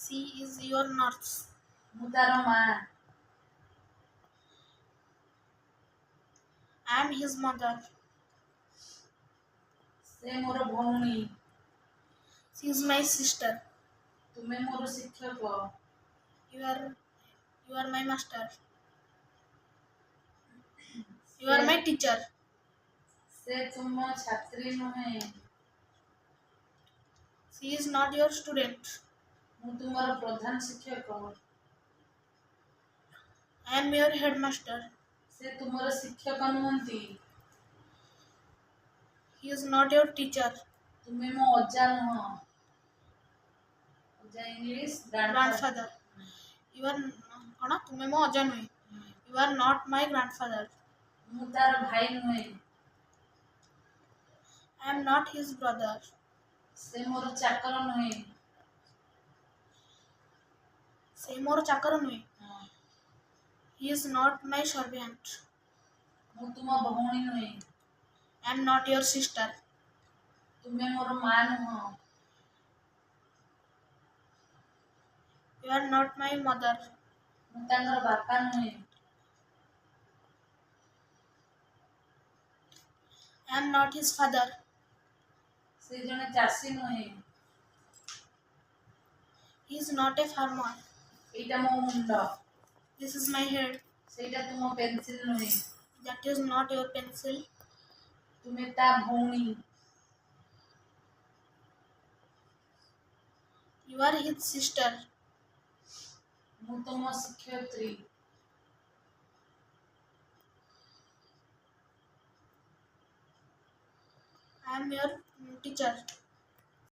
She is your nurse. ମୁଁ ତାର ମା। I am his mother. ସେ ମୋର ଭଉଣୀ। She is my sister. ତୁମେ ମୋର ଶିକ୍ଷକ। You are my master. You ସେ are my teacher. ସେ ତୁମ ଛାତ୍ରୀ ନୁହେଁ। She is not your student. ମୁଁ ତୁମର ପ୍ରଧାନ ଶିକ୍ଷକ। I am your headmaster. ସେ ତୁମର ଶିକ୍ଷକ ନୁହନ୍ତି। He is not your teacher. ତୁମେ ମୋ ଅଜା ନୁହଁ। ଅଜା ଇଂଲିଶ Grandfather. You are କଣ ତୁମେ ମୋ ଅଜା ନୁହେଁ. You are not my grandfather. ମୁଁ ତାର ଭାଇ ନୁହେଁ। I am not his brother. ସେ ମୋର ଚାକର ନୁହେଁ। ସେ ମୋର ଚାକର ନୁହେଁ. ହଁ। He is not my servant. ମୁଁ ତୁମ ଭଉଣୀ ନୁହେଁ। I am not your sister. ତୁମେ ମୋର ମା ନୁହଁ। You are not my mother. ମୁଁ ତାଙ୍କର ବାପା ନୁହେଁ। I am not his father. ସେ ଜଣେ ଚାଷୀ ନୁହେଁ। He is not a farmer. ଏଇଟା ମୋ ମୁଣ୍ଡ। This is my head. ସେଇଟା ତୁମ ପେନସିଲ ନୁହେଁ। That is not your pencil. ତୁମେ ତା ଭଉଣୀ। You are his sister. ମୁଁ ତୁମ ଶିକ୍ଷୟିତ୍ରୀ। I am your teacher.